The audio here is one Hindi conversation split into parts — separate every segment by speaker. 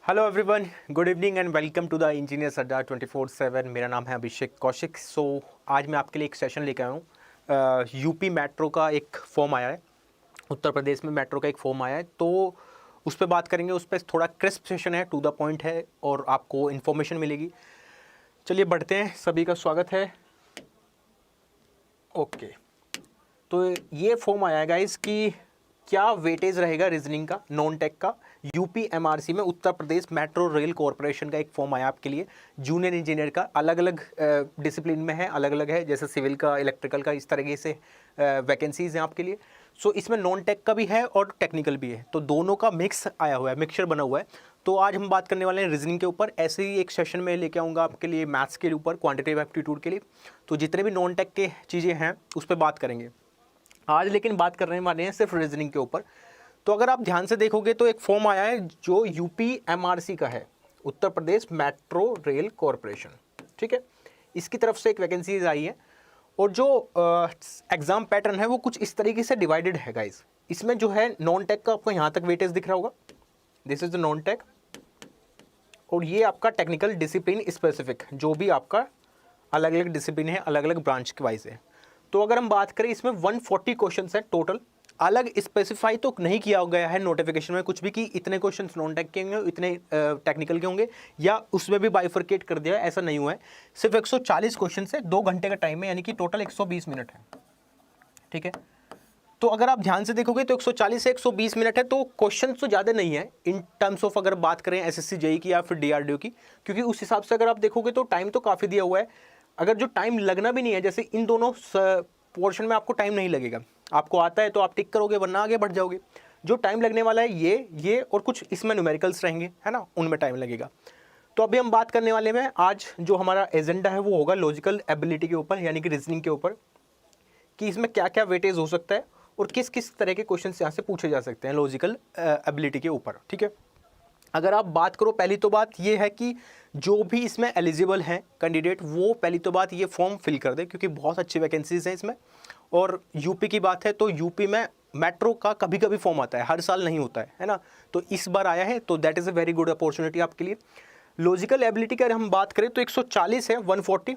Speaker 1: Hello everyone, good evening and welcome to the engineers Adda 24/7। मेरा नाम है अभिषेक कौशिक। आज मैं आपके लिए एक सेशन लेकर आया हूँ। यूपी मेट्रो का एक फॉर्म आया है, उत्तर प्रदेश में मेट्रो का एक फॉर्म आया है, तो उस पर बात करेंगे। उस पर थोड़ा क्रिस्प सेशन है, टू द पॉइंट है और आपको इन्फॉर्मेशन मिलेगी। चलिए बढ़ते हैं, सभी का स्वागत है। ओके, तो ये फॉर्म आया है गाइस कि क्या वेटेज रहेगा रीजनिंग का, नॉन टेक का, यूपी एमआरसी में उत्तर प्रदेश मेट्रो रेल कॉरपोरेशन का एक फॉर्म आया आपके लिए। जूनियर इंजीनियर का अलग अलग डिसिप्लिन में है, अलग अलग है, जैसे सिविल का, इलेक्ट्रिकल का, इस तरीके से वैकेंसीज हैं आपके लिए। इसमें नॉन टेक का भी है और टेक्निकल भी है, तो दोनों का मिक्स आया हुआ है, मिक्सचर बना हुआ है। तो आज हम बात करने वाले हैं रीजनिंग के ऊपर। ऐसे ही एक सेशन में लेके आऊँगा आपके लिए मैथ्स के ऊपर, क्वान्टिटेटिव एप्टीट्यूड के लिए। तो जितने भी नॉन टेक के चीज़ें हैं उस पर बात करेंगे आज, लेकिन बात करने वाले हैं सिर्फ रीजनिंग के ऊपर। तो अगर आप ध्यान से देखोगे तो एक फॉर्म आया है जो यूपी एमआरसी का है, उत्तर प्रदेश मेट्रो रेल कॉरपोरेशन, ठीक है। इसकी तरफ से एक वैकेंसीज आई है और जो एग्ज़ाम पैटर्न है वो कुछ इस तरीके से डिवाइडेड है गाइस। इसमें जो है नॉन टेक का आपको यहाँ तक वेटेज दिख रहा होगा, this is the non tech, और ये आपका टेक्निकल डिसिप्लिन स्पेसिफिक, जो भी आपका अलग अलग डिसिप्लिन है, अलग अलग ब्रांच के वाइज है। तो अगर हम बात करें, इसमें 140 क्वेश्चन है टोटल। अलग स्पेसिफाई तो नहीं किया गया है नोटिफिकेशन में कुछ भी कि इतने क्वेश्चन नॉन टेक के होंगे, इतने टेक्निकल के होंगे, या उसमें भी बाइफरकेट कर दिया है, ऐसा नहीं हुआ है। सिर्फ 140 क्वेश्चन है, 2 घंटे का टाइम है, यानी कि टोटल 120 मिनट है, ठीक है। तो अगर आप ध्यान से देखोगे तो 140 से 120 मिनट है, तो क्वेश्चन तो ज़्यादा नहीं है इन टर्म्स ऑफ अगर बात करें एसएससी जेई की या फिर डीआरडीओ की, क्योंकि उस हिसाब से अगर आप देखोगे तो टाइम तो काफ़ी दिया हुआ है। अगर जो टाइम लगना भी नहीं है, जैसे इन दोनों पोर्शन में आपको टाइम नहीं लगेगा, आपको आता है तो आप टिक करोगे, वरना आगे बढ़ जाओगे। जो टाइम लगने वाला है ये और कुछ इसमें न्यूमेरिकल्स रहेंगे, है ना, उनमें टाइम लगेगा। तो अभी हम बात करने वाले में आज जो हमारा एजेंडा है वो होगा लॉजिकल एबिलिटी के ऊपर, यानी कि रीजनिंग के ऊपर, कि इसमें क्या क्या वेटेज हो सकता है और किस किस तरह के क्वेश्चन यहाँ से पूछे जा सकते हैं लॉजिकल एबिलिटी के ऊपर, ठीक है। अगर आप बात करो, पहली तो बात ये है कि जो भी इसमें एलिजिबल हैं कैंडिडेट, वो पहली तो बात ये फॉर्म फिल कर दे, क्योंकि बहुत अच्छी वैकेंसीज हैं इसमें। और यूपी की बात है तो यूपी में मेट्रो का कभी कभी फॉर्म आता है, हर साल नहीं होता है ना। तो इस बार आया है, तो that is a very good opportunity आपके लिए। लॉजिकल एबिलिटी की अगर हम बात करें तो 140 है, 140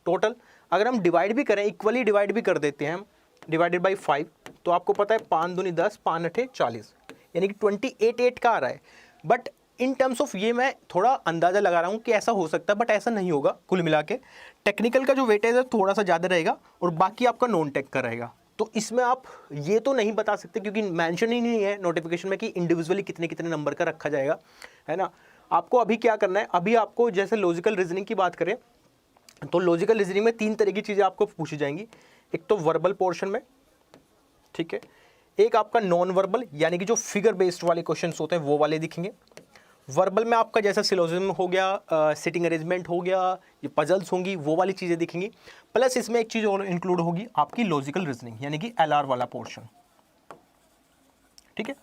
Speaker 1: टोटल। अगर हम डिवाइड भी करें, इक्वली डिवाइड भी कर देते हैं हम, डिवाइडेड बाई 5, तो आपको पता है 5 दूनी 10, 5 अठे 40, यानी कि 28 का आ रहा है। बट इन टर्म्स ऑफ ये मैं थोड़ा अंदाज़ा लगा रहा हूँ कि ऐसा हो सकता है, बट ऐसा नहीं होगा। कुल मिला के टेक्निकल का जो वेटेज है थोड़ा सा ज़्यादा रहेगा और बाकी आपका नॉन टेक का रहेगा। तो इसमें आप ये तो नहीं बता सकते, क्योंकि मेंशन ही नहीं है नोटिफिकेशन में कि इंडिविजुअली कितने कितने नंबर का रखा जाएगा, है ना। आपको अभी क्या करना है, अभी आपको जैसे लॉजिकल रीजनिंग की बात करें तो लॉजिकल रीजनिंग में 3 तरह की चीज़ें आपको पूछी जाएंगी। एक तो वर्बल पोर्शन में, ठीक है, एक आपका नॉन वर्बल, यानी कि जो फिगर बेस्ड वाले क्वेश्चंस होते हैं वो वाले दिखेंगे। वर्बल में आपका जैसा सिलोजिज्म हो गया, सिटिंग अरेंजमेंट हो गया, ये पजल्स होंगी, वो वाली चीज़ें दिखेंगी। प्लस इसमें एक चीज़ और इंक्लूड होगी, आपकी लॉजिकल रीजनिंग, यानी कि एलआर वाला पोर्शन, ठीक है।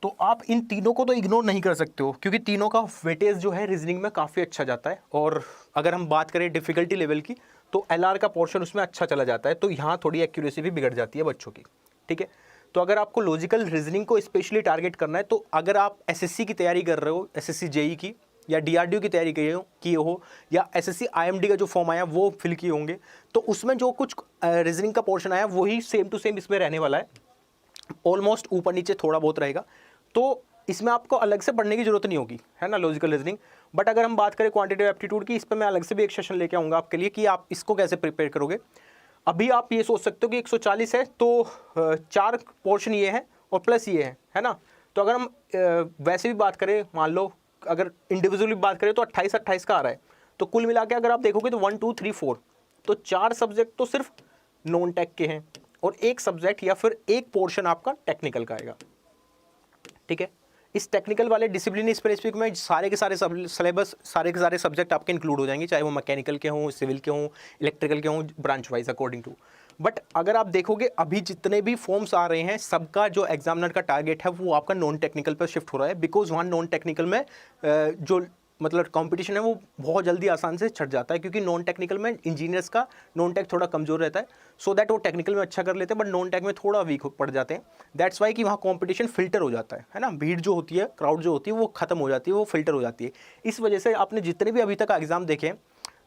Speaker 1: तो आप इन तीनों को तो इग्नोर नहीं कर सकते हो, क्योंकि तीनों का वेटेज जो है रीजनिंग में काफ़ी अच्छा जाता है। और अगर हम बात करें डिफिकल्टी लेवल की, तो एलआर का पोर्शन उसमें अच्छा चला जाता है, तो यहाँ थोड़ी एक्यूरेसी भी बिगड़ जाती है बच्चों की, ठीक है। तो अगर आपको लॉजिकल रीजनिंग को स्पेशली टारगेट करना है, तो अगर आप एसएससी की तैयारी कर रहे हो, एसएससी जेई की या डीआरडीओ की तैयारी किए हो, या एसएससी आईएमडी का जो फॉर्म आया वो फिल किए होंगे, तो उसमें जो कुछ रीजनिंग का पोर्शन आया वही सेम टू सेम इसमें रहने वाला है। ऑलमोस्ट ऊपर नीचे थोड़ा बहुत रहेगा, तो इसमें आपको अलग से पढ़ने की जरूरत नहीं होगी, है ना, लॉजिकल रीजनिंग। बट अगर हम बात करें क्वांटिटेटिव एप्टीट्यूड की, इस पर मैं अलग से भी एक सेशन लेके आऊँगा आपके लिए कि आप इसको कैसे प्रिपेयर करोगे। अभी आप ये सोच सकते हो कि 140 है तो 4 पोर्शन ये है और प्लस ये है ना। तो अगर हम वैसे भी बात करें, मान लो अगर इंडिविजुअली बात करें तो 28 का आ रहा है, तो कुल मिला के अगर आप देखोगे तो 1 2 3 4, तो 4 सब्जेक्ट तो सिर्फ नॉन टेक के हैं और एक सब्जेक्ट या फिर एक पोर्शन आपका टेक्निकल का आएगा, ठीक है। इस टेक्निकल वाले डिसिप्लिन स्पेसिफिक में सारे के सारे सिलेबस, सारे के सारे सब्जेक्ट आपके इंक्लूड हो जाएंगे, चाहे वो मैकेनिकल के हों, सिविल के हों, इलेक्ट्रिकल के हों, branch wise according to. But अगर आप देखोगे अभी जितने भी फॉर्म्स आ रहे हैं, सबका जो एग्जामिनर का टारगेट है वो आपका नॉन टेक्निकल पर शिफ्ट हो रहा है, बिकॉज वहाँ नॉन टेक्निकल में जो मतलब कंपटीशन है वो बहुत जल्दी आसान से छट जाता है, क्योंकि नॉन टेक्निकल में इंजीनियर्स का नॉन टेक थोड़ा कमज़ोर रहता है, सो दैट वो टेक्निकल में अच्छा कर लेते हैं बट नॉन टेक में थोड़ा वीक पड़ जाते हैं। दैट्स वाई कि वहाँ कंपटीशन फिल्टर हो जाता है ना, भीड़ जो होती है, क्राउड जो होती है वो खत्म हो जाती है, वो फिल्टर हो जाती है। इस वजह से आपने जितने भी अभी तक एग्जाम देखे हैं,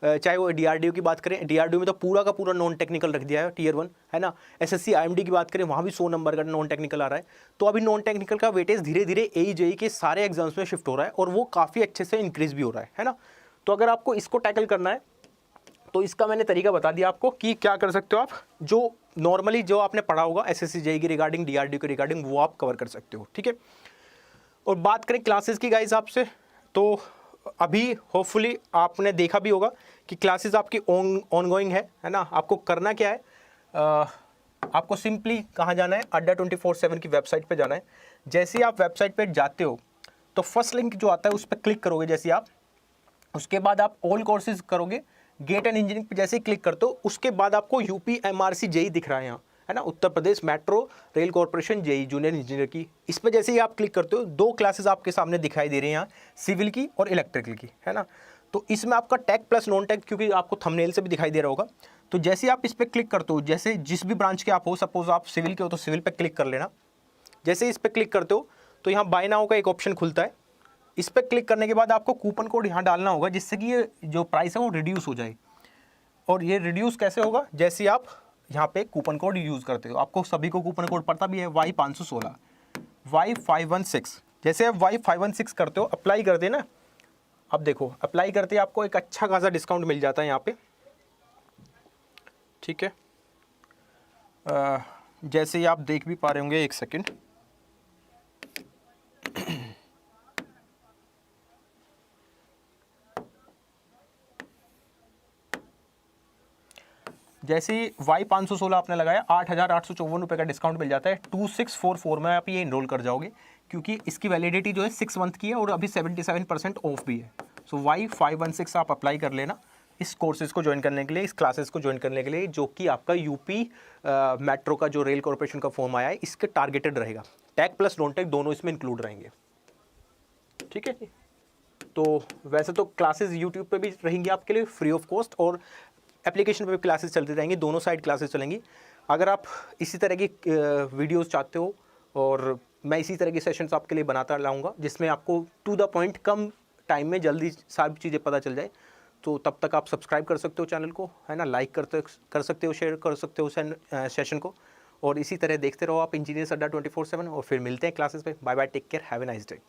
Speaker 1: चाहे वो DRDO की बात करें, DRDO में तो पूरा का पूरा नॉन टेक्निकल रख दिया है Tier 1, है ना। SSC IMD की बात करें, वहाँ भी 100 नंबर का नॉन टेक्निकल आ रहा है। तो अभी नॉन टेक्निकल का वेटेज धीरे धीरे AE JEE के सारे एग्जाम्स में शिफ्ट हो रहा है और वो काफ़ी अच्छे से इंक्रीज भी हो रहा है ना। तो अगर आपको इसको टैकल करना है तो इसका मैंने तरीका बता दिया आपको कि क्या कर सकते हो आप। जो नॉर्मली जो आपने पढ़ा होगा SSC JEE की रिगार्डिंग, DRDO के रिगार्डिंग, वो आप कवर कर सकते हो, ठीक है। और बात करें क्लासेस की गाइस आपसे, तो अभी होपफुली आपने देखा भी होगा कि क्लासेस आपकी ऑनगोइंग है ना। आपको करना क्या है, आपको सिंपली कहाँ जाना है, अड्डा 24/7 की वेबसाइट पे जाना है। जैसे ही आप वेबसाइट पे जाते हो तो फर्स्ट लिंक जो आता है उस पर क्लिक करोगे जैसे आप, उसके बाद आप ऑल कोर्सेज करोगे, गेट एंड इंजीनियरिंग पे जैसे ही क्लिक करते हो उसके बाद आपको UP MRC JEE दिख रहा है यहाँ, है ना, Uttar Pradesh metro rail corporation JEE junior engineer की। इस पर जैसे ही आप क्लिक करते हो 2 क्लासेस आपके सामने दिखाई दे रही हैं यहाँ, सिविल की और इलेक्ट्रिकल की, है ना। तो इसमें आपका टेक प्लस नॉन टेक, क्योंकि आपको थंबनेल से भी दिखाई दे रहा होगा। तो जैसे ही आप इस पर क्लिक करते हो, जैसे जिस भी ब्रांच के आप हो, सपोज आप सिविल के हो तो सिविल पर क्लिक कर लेना। जैसे ही इस पर क्लिक करते हो तो यहाँ बाय नाउ का एक ऑप्शन खुलता है। इस पर क्लिक करने के बाद आपको कूपन कोड यहाँ डालना होगा, जिससे कि ये जो प्राइस है वो रिड्यूस हो जाए। और ये रिड्यूस कैसे होगा, जैसे आप यहाँ पे कूपन कोड यूज़ करते हो, आपको सभी को कूपन कोड पता भी है, Y516 Y516। जैसे आप Y516 करते हो, अप्लाई करते हैं ना, अब देखो अप्लाई करते हैं आपको एक अच्छा खासा डिस्काउंट मिल जाता है यहाँ पे, ठीक है। जैसे ही आप देख भी पा रहे होंगे, एक सेकेंड, जैसे ही Y516 आपने लगाया 8,854 रुपये का डिस्काउंट मिल जाता है। 2644 में आप ये इनरोल कर जाओगे, क्योंकि इसकी वैलिडिटी जो है 6 मंथ की है और अभी 77% ऑफ भी है। सो Y516 आप अप्लाई कर लेना इस कोर्सेज को ज्वाइन करने के लिए, इस क्लासेस को ज्वाइन करने के लिए, जो कि आपका UP मेट्रो का जो रेल कॉर्पोरेशन का फॉर्म आया है इसके टारगेटेड रहेगा। टेक प्लस नॉन टेक दोनों इसमें इंक्लूड रहेंगे, ठीक है। तो वैसे तो क्लासेस यूट्यूब पे भी रहेंगी आपके लिए फ्री ऑफ कॉस्ट, और एप्लीकेशन पे भी क्लासेस चलती रहेंगी, दोनों साइड क्लासेस चलेंगी। अगर आप इसी तरह की वीडियोस चाहते हो और मैं इसी तरह की सेशंस आपके लिए बनाता लाऊंगा, जिसमें आपको टू द पॉइंट कम टाइम में जल्दी सारी चीज़ें पता चल जाए, तो तब तक आप सब्सक्राइब कर सकते हो चैनल को, है ना, लाइक कर सकते हो, शेयर कर सकते हो सेशन को, और इसी तरह देखते रहो आप इंजीनियर्स अड्डा 24/7। और फिर मिलते हैं क्लासेस पे। Bye bye, take care, have a nice day.